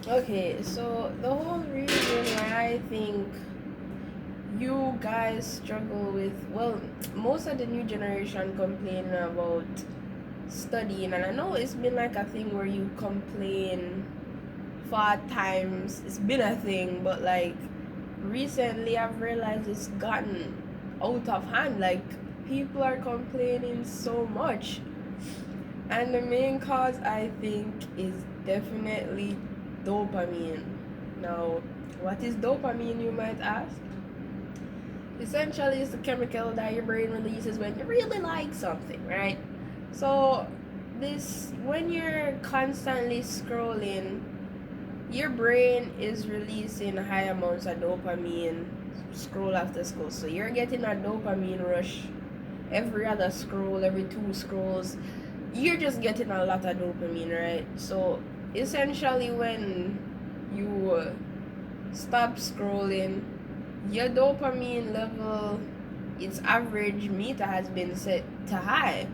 Okay, so the whole reason why I think you guys struggle with, well, most of the new generation complain about studying, and I know it's been like a thing where you complain for times. It's been a thing, but like recently I've realized it's gotten out of hand. Like people are complaining so much, and the main cause I think is definitely dopamine. Now, what is dopamine, you might ask? Essentially, it's the chemical that your brain releases when you really like something, right? So, this when you're constantly scrolling, your brain is releasing high amounts of dopamine scroll after scroll. So you're getting a dopamine rush every other scroll, every two scrolls. You're just getting a lot of dopamine, right? So essentially, when you stop scrolling, your dopamine level, its average meter has been set to high.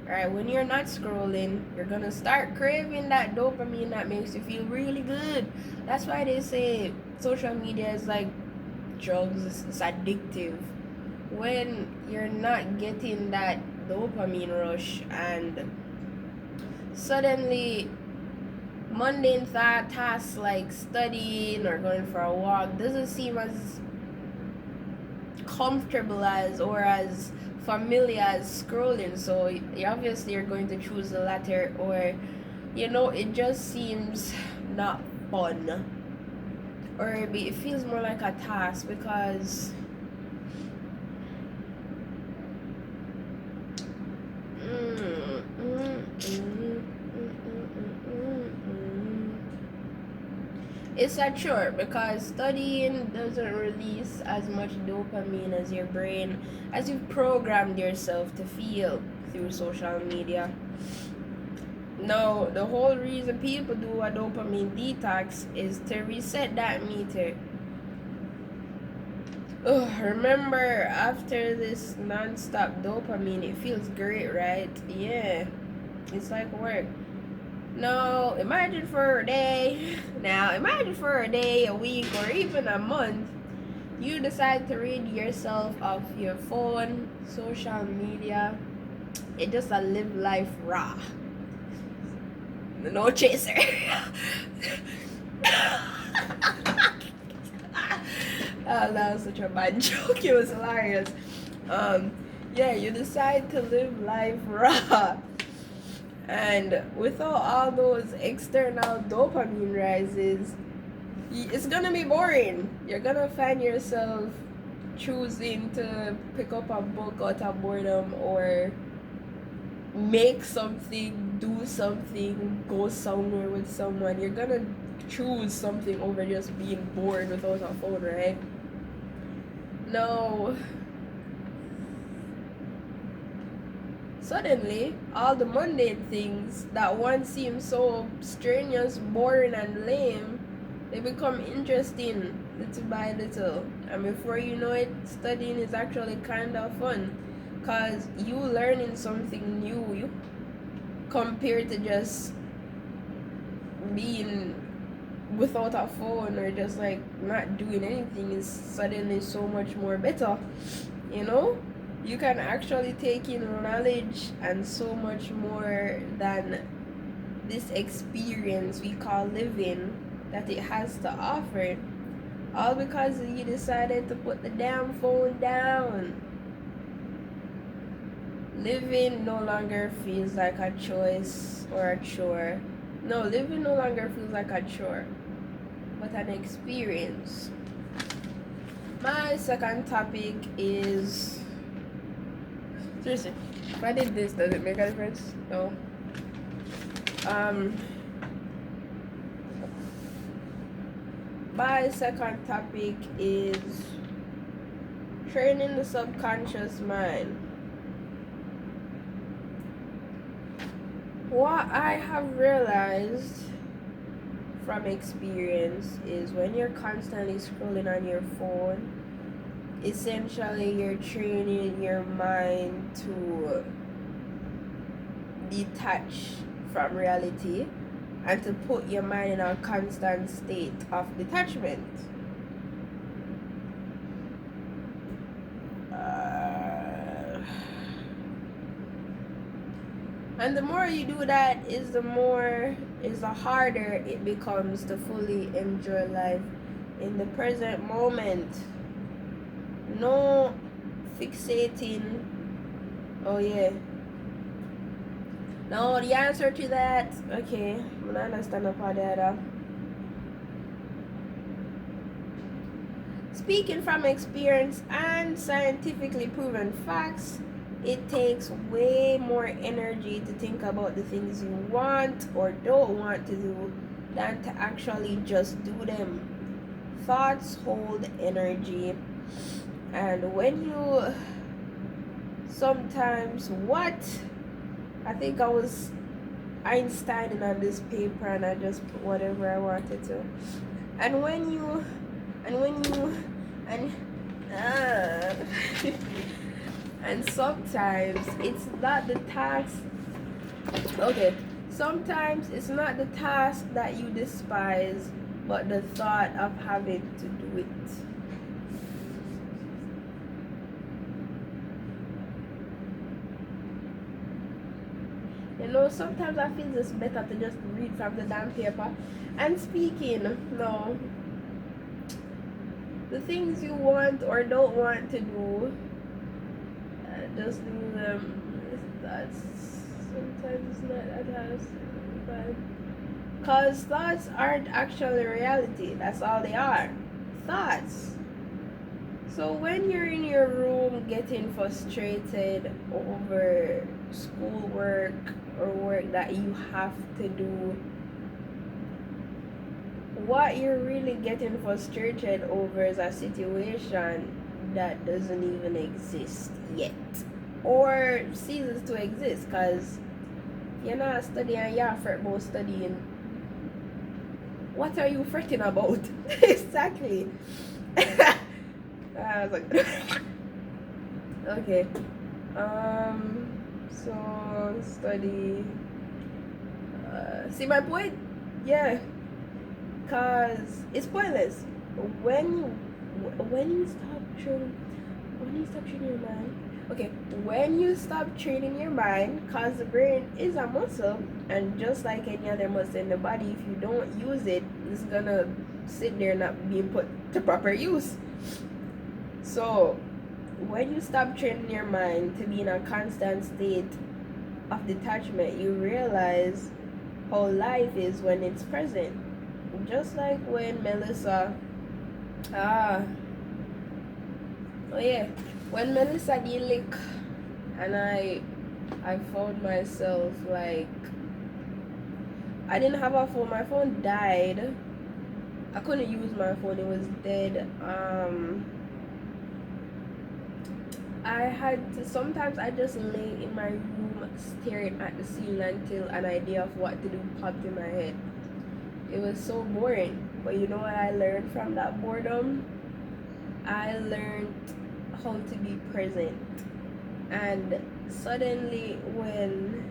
Right? When you're not scrolling, you're gonna start craving that dopamine that makes you feel really good. That's why they say social media is like drugs, it's addictive. When you're not getting that dopamine rush and suddenly mundane tasks like studying or going for a walk doesn't seem as comfortable as or as familiar as scrolling, so you obviously you're going to choose the latter, or it just seems not fun, or it feels more like a task because mm, mm, mm, mm, it's a chore because studying doesn't release as much dopamine as your brain, as you've programmed yourself to feel through social media. No, the whole reason people do a dopamine detox is to reset that meter. Ugh, remember, after this non-stop dopamine, it feels great, right? Yeah, it's like work. No, imagine for a day. Now, imagine for a day, a week, or even a month, you decide to rid yourself of your phone, social media. It just a live life raw. No chaser. Oh, that was such a bad joke. It was hilarious. Um, yeah, you decide to live life raw. And without all those external dopamine rises, it's gonna be boring. You're gonna find yourself choosing to pick up a book out of boredom, or make something, do something, go somewhere with someone. You're gonna choose something over just being bored without a phone, right? No. Suddenly, all the mundane things that once seemed so strenuous, boring, and lame, they become interesting little by little. And before you know it, studying is actually kind of fun. Because you learning something new, you compared to just being without a phone or just like not doing anything, is suddenly so much more better, you know you can actually take in knowledge and so much more than this experience we call living that it has to offer, all because you decided to put the damn phone down. Living no longer feels like a choice or a chore. No, living no longer feels like a chore, but an experience. My second topic is, seriously, if I did this, does it make a difference? No. Um, my second topic is training the subconscious mind. What I have realized from experience is when you're constantly scrolling on your phone, essentially you're training your mind to detach from reality and to put your mind in a constant state of detachment. And the more you do that, is the harder it becomes to fully enjoy life in the present moment. No fixating. Oh yeah. Now the answer to that, okay, I don't understand about that. Speaking from experience and scientifically proven facts, it takes way more energy to think about the things you want or don't want to do than to actually just do them. Thoughts hold energy, and when you sometimes what I think I was Einstein on this paper and I just put whatever I wanted to. And when you and uh, and sometimes it's not the task. Okay, sometimes it's not the task that you despise, but the thought of having to do it. You know, sometimes I feel it's better to just read from the damn paper. And speaking, no, the things you want or don't want to do, just do them. That's sometimes it's not that hard, but because thoughts aren't actually reality. That's all they are, thoughts. So when you're in your room getting frustrated over schoolwork or work that you have to do, what you're really getting frustrated over is a situation that doesn't even exist yet or ceases to exist, because you're not studying, you're fret about studying. What are you fretting about? Exactly. I was like okay, so study, see my point? Yeah, cause it's pointless when you stop training your mind. Okay, when you stop training your mind, cause the brain is a muscle, and just like any other muscle in the body, if you don't use it, it's gonna sit there not being put to proper use. So when you stop training your mind to be in a constant state of detachment, you realize how life is when it's present. Just like when Melissa, ah, oh yeah, when Melissa did lick, and I found myself like I didn't have a phone. My phone died. I couldn't use my phone. It was dead. I had to, sometimes I just lay in my room staring at the ceiling until an idea of what to do popped in my head. It was so boring. But you know what I learned from that boredom? I learned how to be present. And suddenly when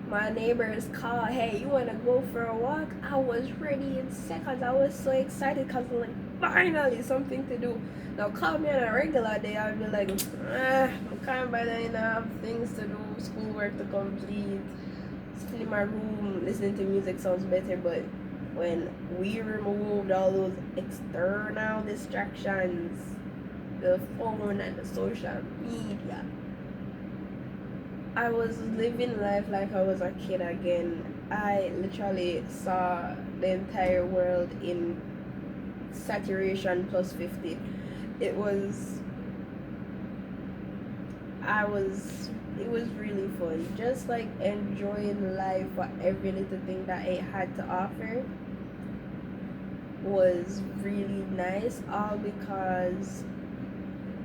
my neighbors called, hey, you want to go for a walk? I was ready in seconds. I was so excited because like finally something to do. Now call me on a regular day, I'll be like, I can't buy that enough things to do, schoolwork to complete, sitting in my room listening to music sounds better. But when we removed all those external distractions, the phone and the social media, I was living life like I was a kid again. I literally saw the entire world in saturation plus 50. It was it was really fun. Just like enjoying life for every little thing that it had to offer was really nice, all because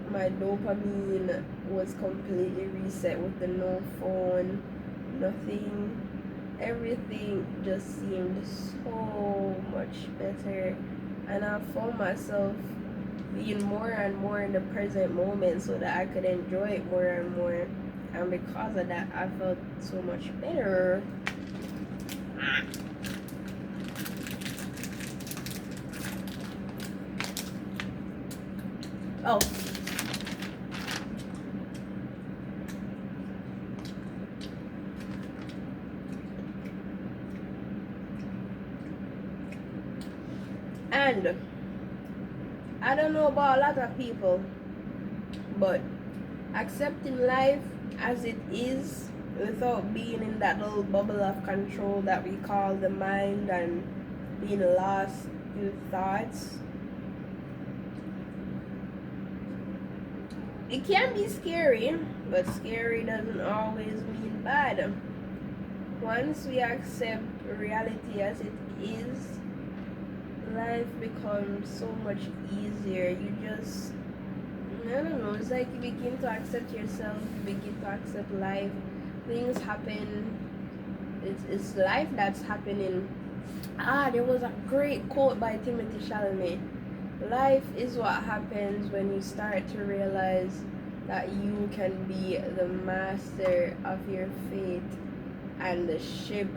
my dopamine was completely reset with the no phone, nothing. Everything just seemed so much better, and I found myself being more and more in the present moment so that I could enjoy it more and more. And because of that, I felt so much better. Oh. And I don't know about a lot of people, but accepting life as it is without being in that little bubble of control that we call the mind and being lost in thoughts, it can be scary, but scary doesn't always mean bad. Once we accept reality as it is, life becomes so much easier. You just, I don't know, it's like you begin to accept yourself, you begin to accept life. Things happen, it's life that's happening. There was a great quote by Timothy Chalamet. Life is what happens when you start to realize that you can be the master of your fate and the ship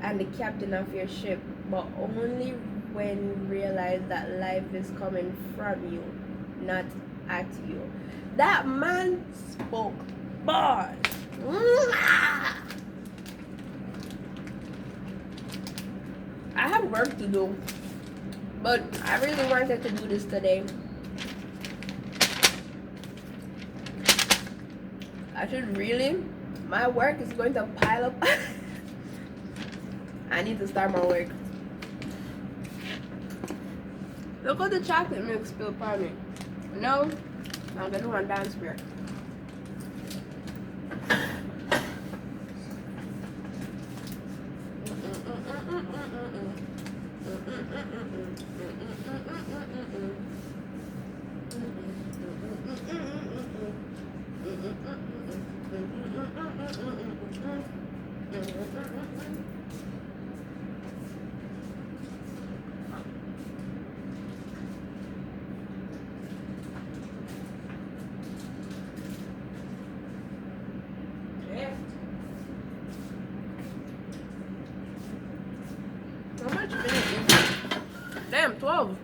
and the captain of your ship, but only when you realize that life is coming from you, not at you. That man spoke bars. I have work to do, but I really wanted to do this today. I should really, my work is going to pile up. I need to start my work. Look at the chocolate milk spilled upon me. No, I'm gonna run downstairs. How much minutes is it? Damn, 12.